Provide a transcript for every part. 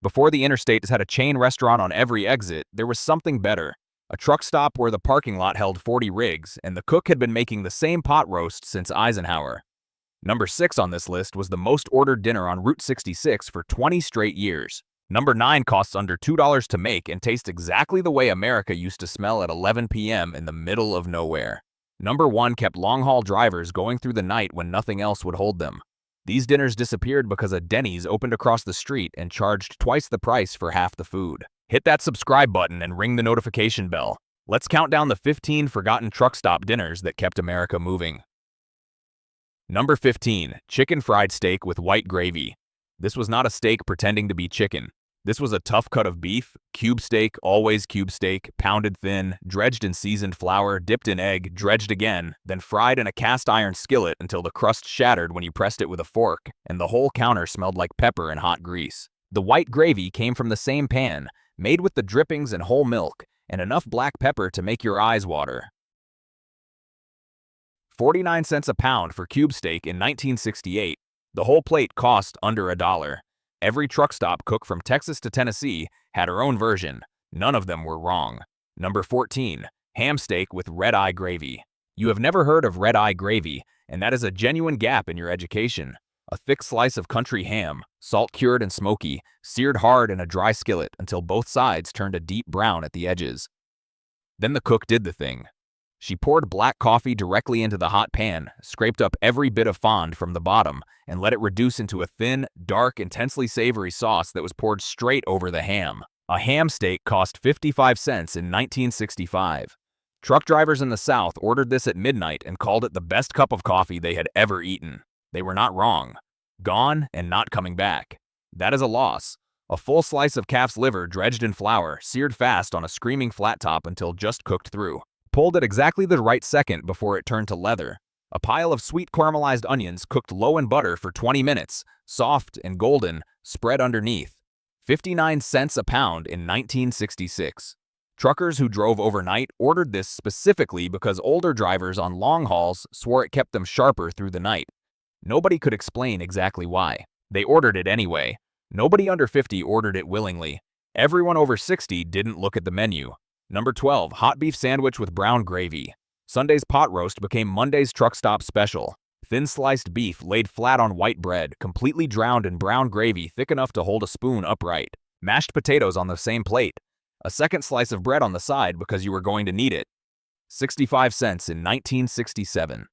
Before the interstates had a chain restaurant on every exit, there was something better. A truck stop where the parking lot held 40 rigs, and the cook had been making the same pot roast since Eisenhower. Number 6 on this list was the most ordered dinner on Route 66 for 20 straight years. Number 9 costs under $2 to make and tastes exactly the way America used to smell at 11 p.m. in the middle of nowhere. Number 1 kept long-haul drivers going through the night when nothing else would hold them. These dinners disappeared because a Denny's opened across the street and charged twice the price for half the food. Hit that subscribe button and ring the notification bell. Let's count down the 15 forgotten truck stop dinners that kept America moving. Number 15, chicken fried steak with white gravy. This was not a steak pretending to be chicken. This was a tough cut of beef, cube steak, always cube steak, pounded thin, dredged in seasoned flour, dipped in egg, dredged again, then fried in a cast iron skillet until the crust shattered when you pressed it with a fork, and the whole counter smelled like pepper and hot grease. The white gravy came from the same pan, made with the drippings and whole milk, and enough black pepper to make your eyes water. 49 cents a pound for cube steak in 1968. The whole plate cost under $1. Every truck stop cook from Texas to Tennessee had her own version. None of them were wrong. Number 14, ham steak with red-eye gravy. You have never heard of red-eye gravy, and that is a genuine gap in your education. A thick slice of country ham, salt-cured and smoky, seared hard in a dry skillet until both sides turned a deep brown at the edges. Then the cook did the thing. She poured black coffee directly into the hot pan, scraped up every bit of fond from the bottom, and let it reduce into a thin, dark, intensely savory sauce that was poured straight over the ham. A ham steak cost 55 cents in 1965. Truck drivers in the South ordered this at midnight and called it the best cup of coffee they had ever eaten. They were not wrong. Gone and not coming back. That is a loss. A full slice of calf's liver dredged in flour, seared fast on a screaming flat top until just cooked through. Pulled at exactly the right second before it turned to leather. A pile of sweet caramelized onions cooked low in butter for 20 minutes, soft and golden, spread underneath. 59 cents a pound in 1966. Truckers who drove overnight ordered this specifically because older drivers on long hauls swore it kept them sharper through the night. Nobody could explain exactly why. They ordered it anyway. Nobody under 50 ordered it willingly. Everyone over 60 didn't look at the menu. Number 12, hot beef sandwich with brown gravy. Sunday's pot roast became Monday's truck stop special. Thin sliced beef laid flat on white bread, completely drowned in brown gravy thick enough to hold a spoon upright. Mashed potatoes on the same plate. A second slice of bread on the side because you were going to need it. 65 cents in 1967.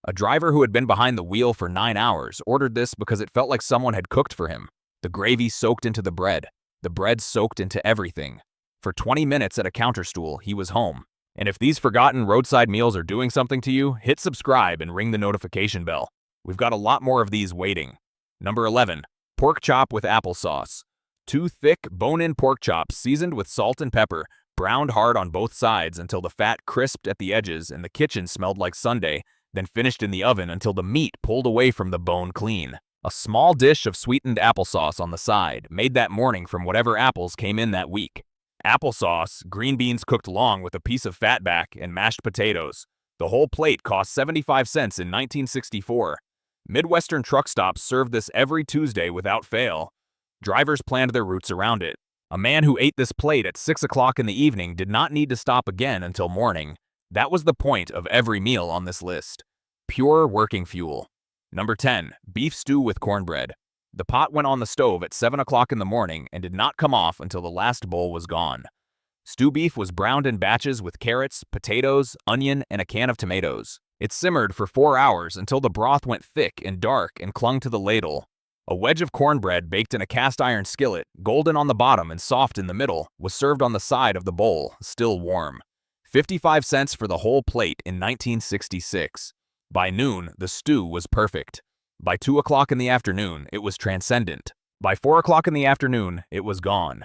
A driver who had been behind the wheel for 9 hours ordered this because it felt like someone had cooked for him. The gravy soaked into the bread. The bread soaked into everything. For 20 minutes at a counter stool, he was home. And if these forgotten roadside meals are doing something to you, hit subscribe and ring the notification bell. We've got a lot more of these waiting. Number 11, pork chop with applesauce. 2 thick, bone-in pork chops seasoned with salt and pepper, browned hard on both sides until the fat crisped at the edges and the kitchen smelled like Sunday, then finished in the oven until the meat pulled away from the bone clean. A small dish of sweetened applesauce on the side, made that morning from whatever apples came in that week. Applesauce, green beans cooked long with a piece of fatback, and mashed potatoes. The whole plate cost 75 cents in 1964. Midwestern truck stops served this every Tuesday without fail. Drivers planned their routes around it. A man who ate this plate at 6 o'clock in the evening did not need to stop again until morning. That was the point of every meal on this list. Pure working fuel. Number 10, beef stew with cornbread. The pot went on the stove at 7 o'clock in the morning and did not come off until the last bowl was gone. Stew beef was browned in batches with carrots, potatoes, onion, and a can of tomatoes. It simmered for 4 hours until the broth went thick and dark and clung to the ladle. A wedge of cornbread baked in a cast iron skillet, golden on the bottom and soft in the middle, was served on the side of the bowl, still warm. 55 cents for the whole plate in 1966. By noon, the stew was perfect. By 2 o'clock in the afternoon, it was transcendent. By 4 o'clock in the afternoon, it was gone.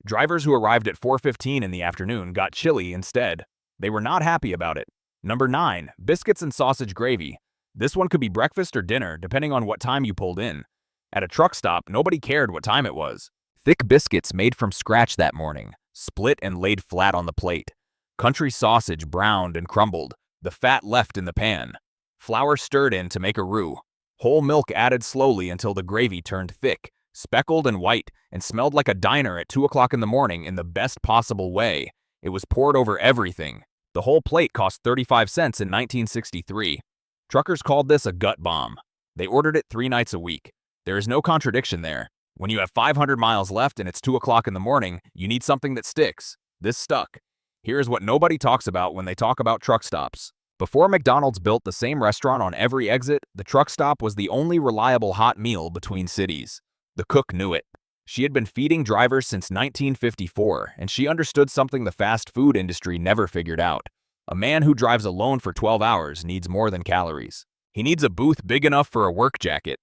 Drivers who arrived at 4:15 in the afternoon got chili instead. They were not happy about it. Number 9, biscuits and sausage gravy. This one could be breakfast or dinner, depending on what time you pulled in. At a truck stop, nobody cared what time it was. Thick biscuits made from scratch that morning, split and laid flat on the plate. Country sausage browned and crumbled, the fat left in the pan. Flour stirred in to make a roux. Whole milk added slowly until the gravy turned thick, speckled and white, and smelled like a diner at 2 o'clock in the morning in the best possible way. It was poured over everything. The whole plate cost 35 cents in 1963. Truckers called this a gut bomb. They ordered it 3 nights a week. There is no contradiction there. When you have 500 miles left and it's 2 o'clock in the morning, you need something that sticks. This stuck. Here is what nobody talks about when they talk about truck stops. Before McDonald's built the same restaurant on every exit, the truck stop was the only reliable hot meal between cities. The cook knew it. She had been feeding drivers since 1954, and she understood something the fast food industry never figured out. A man who drives alone for 12 hours needs more than calories. He needs a booth big enough for a work jacket.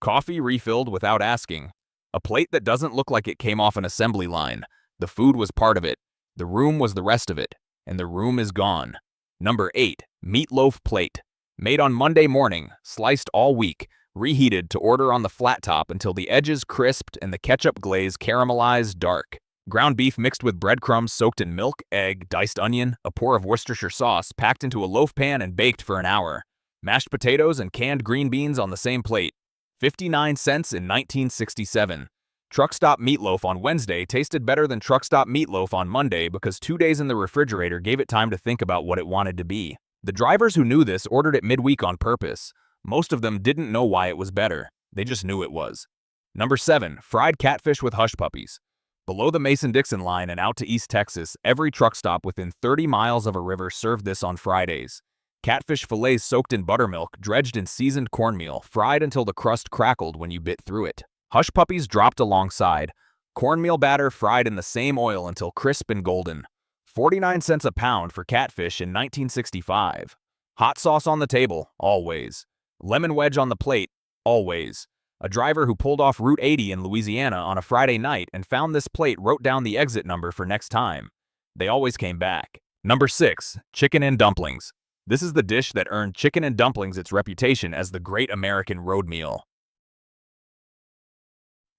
Coffee refilled without asking. A plate that doesn't look like it came off an assembly line. The food was part of it. The room was the rest of it. And the room is gone. Number 8. Meatloaf plate. Made on Monday morning, sliced all week, reheated to order on the flat top until the edges crisped and the ketchup glaze caramelized dark. Ground beef mixed with breadcrumbs soaked in milk, egg, diced onion, a pour of Worcestershire sauce packed into a loaf pan and baked for an hour. Mashed potatoes and canned green beans on the same plate. 59 cents in 1967. Truck stop meatloaf on Wednesday tasted better than truck stop meatloaf on Monday because 2 days in the refrigerator gave it time to think about what it wanted to be. The drivers who knew this ordered it midweek on purpose. Most of them didn't know why it was better. They just knew it was. Number 7. Fried catfish with hush puppies. Below the Mason-Dixon line and out to East Texas, every truck stop within 30 miles of a river served this on Fridays. Catfish fillets soaked in buttermilk, dredged in seasoned cornmeal, fried until the crust crackled when you bit through it. Hush puppies dropped alongside. Cornmeal batter fried in the same oil until crisp and golden. 49 cents a pound for catfish in 1965. Hot sauce on the table, always. Lemon wedge on the plate, always. A driver who pulled off Route 80 in Louisiana on a Friday night and found this plate wrote down the exit number for next time. They always came back. Number 6. Chicken and dumplings. This is the dish that earned chicken and dumplings its reputation as the great American road meal.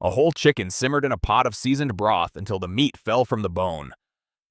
A whole chicken simmered in a pot of seasoned broth until the meat fell from the bone.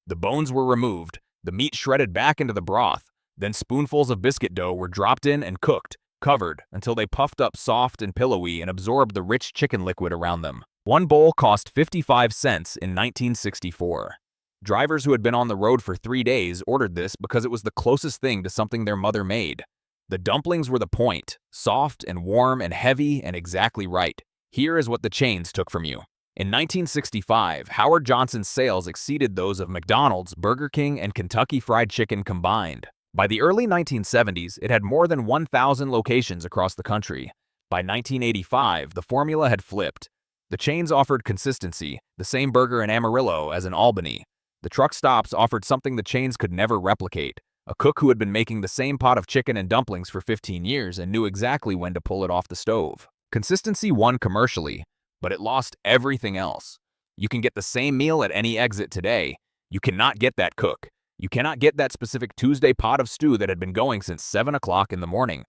The bones were removed, the meat shredded back into the broth, then spoonfuls of biscuit dough were dropped in and cooked, covered, until they puffed up soft and pillowy and absorbed the rich chicken liquid around them. One bowl cost 55 cents in 1964. Drivers who had been on the road for 3 days ordered this because it was the closest thing to something their mother made. The dumplings were the point, soft and warm and heavy and exactly right. Here is what the chains took from you. In 1965, Howard Johnson's sales exceeded those of McDonald's, Burger King, and Kentucky Fried Chicken combined. By the early 1970s, it had more than 1,000 locations across the country. By 1985, the formula had flipped. The chains offered consistency, the same burger in Amarillo as in Albany. The truck stops offered something the chains could never replicate, a cook who had been making the same pot of chicken and dumplings for 15 years and knew exactly when to pull it off the stove. Consistency won commercially, but it lost everything else. You can get the same meal at any exit today. You cannot get that cook. You cannot get that specific Tuesday pot of stew that had been going since 7 o'clock in the morning.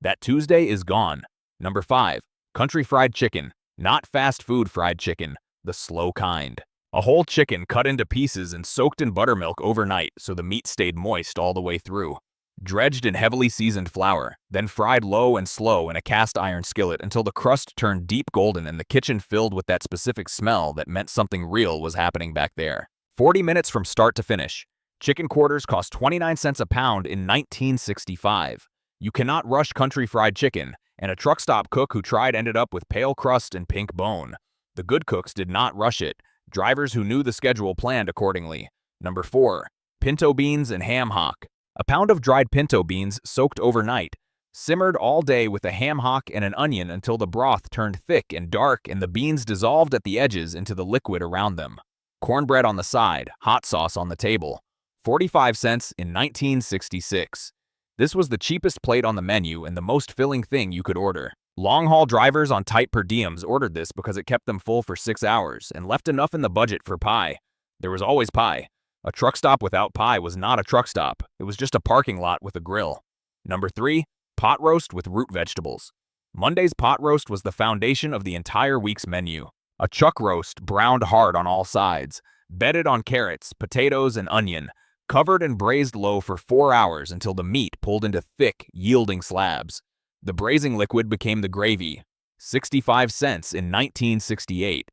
That Tuesday is gone. Number 5. Country fried chicken. Not fast food fried chicken, the slow kind. A whole chicken cut into pieces and soaked in buttermilk overnight so the meat stayed moist all the way through. Dredged in heavily seasoned flour, then fried low and slow in a cast iron skillet until the crust turned deep golden and the kitchen filled with that specific smell that meant something real was happening back there. 40 minutes from start to finish. Chicken quarters cost 29 cents a pound in 1965. You cannot rush country fried chicken, and a truck stop cook who tried ended up with pale crust and pink bone. The good cooks did not rush it. Drivers who knew the schedule planned accordingly. Number 4. Pinto beans and ham hock. A pound of dried pinto beans soaked overnight, simmered all day with a ham hock and an onion until the broth turned thick and dark and the beans dissolved at the edges into the liquid around them. Cornbread on the side, hot sauce on the table. 45 cents in 1966. This was the cheapest plate on the menu and the most filling thing you could order. Long-haul drivers on tight per diems ordered this because it kept them full for 6 hours and left enough in the budget for pie. There was always pie. A truck stop without pie was not a truck stop. It was just a parking lot with a grill. Number 3. Pot roast with root vegetables. Monday's pot roast was the foundation of the entire week's menu. A chuck roast browned hard on all sides, bedded on carrots, potatoes, and onion, covered and braised low for 4 hours until the meat pulled into thick, yielding slabs. The braising liquid became the gravy. 65 cents in 1968.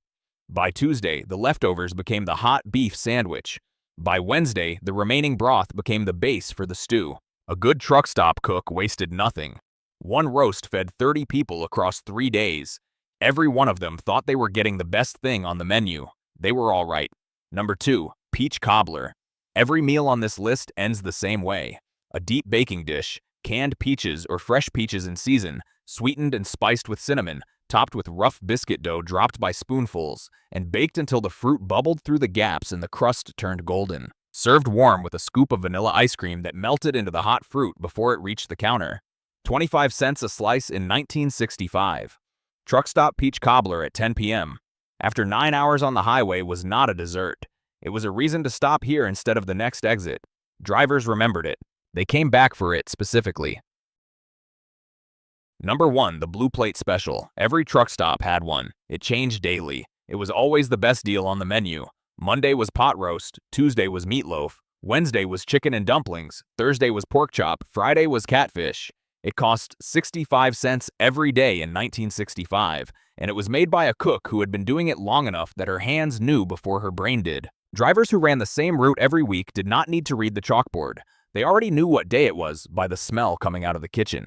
By Tuesday, the leftovers became the hot beef sandwich. By Wednesday, the remaining broth became the base for the stew. A good truck stop cook wasted nothing. One roast fed 30 people across 3 days. Every one of them thought they were getting the best thing on the menu. They were all right. Number 2, peach cobbler. Every meal on this list ends the same way. A deep baking dish, canned peaches or fresh peaches in season, sweetened and spiced with cinnamon, topped with rough biscuit dough dropped by spoonfuls, and baked until the fruit bubbled through the gaps and the crust turned golden. Served warm with a scoop of vanilla ice cream that melted into the hot fruit before it reached the counter. 25 cents a slice in 1965. Truck stop peach cobbler at 10 p.m. After 9 hours on the highway was not a dessert. It was a reason to stop here instead of the next exit. Drivers remembered it. They came back for it specifically. Number 1, the Blue Plate Special. Every truck stop had one. It changed daily. It was always the best deal on the menu. Monday was pot roast, Tuesday was meatloaf, Wednesday was chicken and dumplings, Thursday was pork chop, Friday was catfish. It cost 65 cents every day in 1965, and it was made by a cook who had been doing it long enough that her hands knew before her brain did. Drivers who ran the same route every week did not need to read the chalkboard. They already knew what day it was by the smell coming out of the kitchen.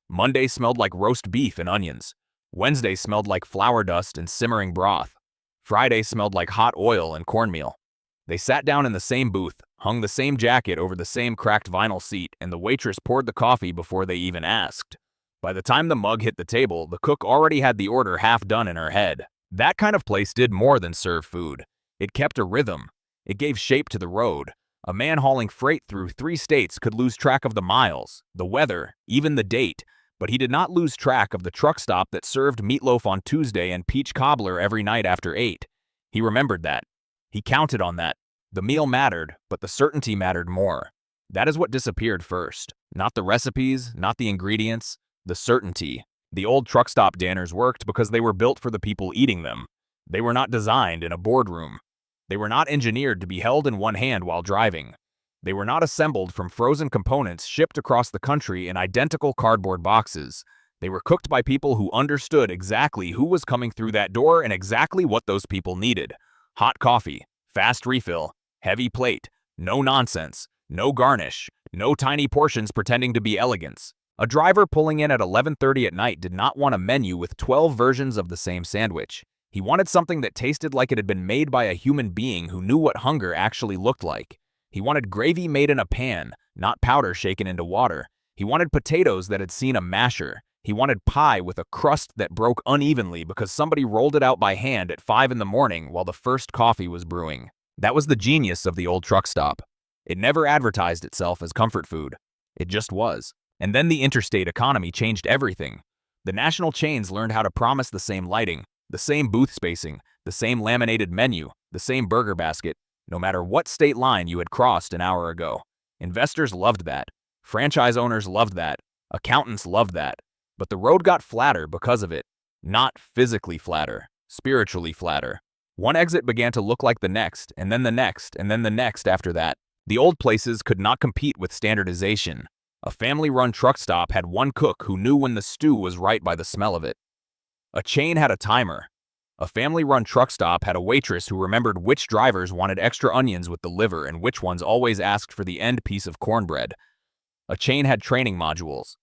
Monday smelled like roast beef and onions. Wednesday smelled like flour dust and simmering broth. Friday smelled like hot oil and cornmeal. They sat down in the same booth, hung the same jacket over the same cracked vinyl seat, and the waitress poured the coffee before they even asked. By the time the mug hit the table, the cook already had the order half done in her head. That kind of place did more than serve food. It kept a rhythm. It gave shape to the road. A man hauling freight through 3 states could lose track of the miles, the weather, even the date, but he did not lose track of the truck stop that served meatloaf on Tuesday and peach cobbler every night after 8. He remembered that. He counted on that. The meal mattered, but the certainty mattered more. That is what disappeared first. Not the recipes, not the ingredients, the certainty. The old truck stop dinners worked because they were built for the people eating them. They were not designed in a boardroom. They were not engineered to be held in one hand while driving. They were not assembled from frozen components shipped across the country in identical cardboard boxes. They were cooked by people who understood exactly who was coming through that door and exactly what those people needed. Hot coffee, fast refill, heavy plate, no nonsense, no garnish, no tiny portions pretending to be elegance. A driver pulling in at 11:30 at night did not want a menu with 12 versions of the same sandwich. He wanted something that tasted like it had been made by a human being who knew what hunger actually looked like. He wanted gravy made in a pan, not powder shaken into water. He wanted potatoes that had seen a masher. He wanted pie with a crust that broke unevenly because somebody rolled it out by hand at 5 in the morning while the first coffee was brewing. That was the genius of the old truck stop. It never advertised itself as comfort food. It just was. And then the interstate economy changed everything. The national chains learned how to promise the same lighting, the same booth spacing, the same laminated menu, the same burger basket, no matter what state line you had crossed an hour ago. Investors loved that. Franchise owners loved that. Accountants loved that. But the road got flatter because of it. Not physically flatter, spiritually flatter. One exit began to look like the next, and then the next, and then the next after that. The old places could not compete with standardization. A family-run truck stop had one cook who knew when the stew was right by the smell of it. A chain had a timer. A family-run truck stop had a waitress who remembered which drivers wanted extra onions with the liver and which ones always asked for the end piece of cornbread. A chain had training modules.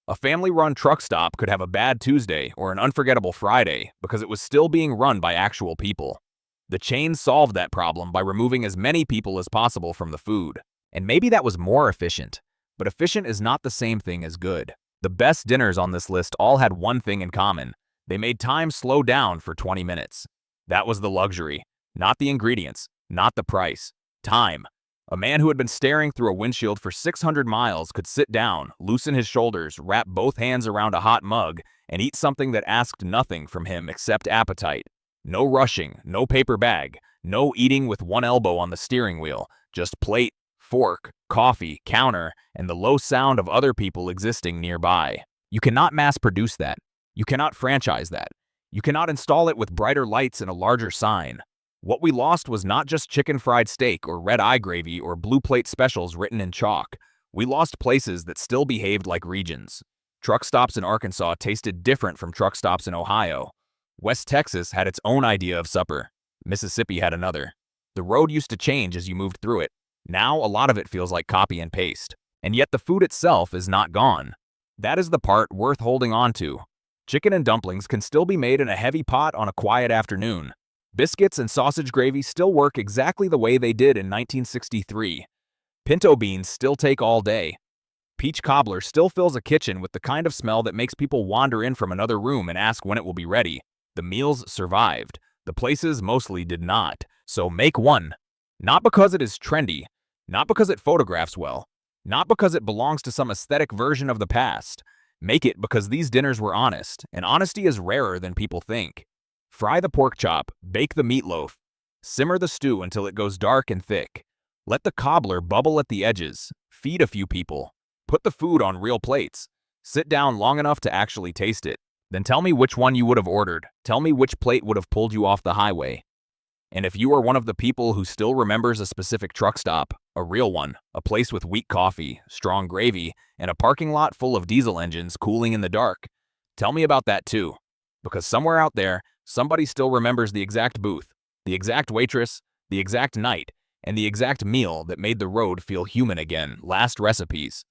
A family-run truck stop could have a bad Tuesday or an unforgettable Friday because it was still being run by actual people. The chain solved that problem by removing as many people as possible from the food. And maybe that was more efficient. But efficient is not the same thing as good. The best dinners on this list all had one thing in common. They made time slow down for 20 minutes. That was the luxury, not the ingredients, not the price. Time. A man who had been staring through a windshield for 600 miles could sit down, loosen his shoulders, wrap both hands around a hot mug, and eat something that asked nothing from him except appetite. No rushing, no paper bag, no eating with one elbow on the steering wheel, just plate, fork, coffee, counter, and the low sound of other people existing nearby. You cannot mass-produce that. You cannot franchise that. You cannot install it with brighter lights and a larger sign. What we lost was not just chicken fried steak or red-eye gravy or blue plate specials written in chalk. We lost places that still behaved like regions. Truck stops in Arkansas tasted different from truck stops in Ohio. West Texas had its own idea of supper. Mississippi had another. The road used to change as you moved through it. Now a lot of it feels like copy and paste. And yet the food itself is not gone. That is the part worth holding on to. Chicken and dumplings can still be made in a heavy pot on a quiet afternoon. Biscuits and sausage gravy still work exactly the way they did in 1963. Pinto beans still take all day. Peach cobbler still fills a kitchen with the kind of smell that makes people wander in from another room and ask when it will be ready. The meals survived. The places mostly did not. So make one. Not because it is trendy, not because it photographs well, not because it belongs to some aesthetic version of the past. Make it because these dinners were honest, and honesty is rarer than people think. Fry the pork chop, bake the meatloaf, simmer the stew until it goes dark and thick. Let the cobbler bubble at the edges, feed a few people. Put the food on real plates. Sit down long enough to actually taste it. Then tell me which one you would have ordered. Tell me which plate would have pulled you off the highway. And if you are one of the people who still remembers a specific truck stop, a real one, a place with weak coffee, strong gravy, and a parking lot full of diesel engines cooling in the dark, tell me about that too. Because somewhere out there, somebody still remembers the exact booth, the exact waitress, the exact night, and the exact meal that made the road feel human again. Last recipes.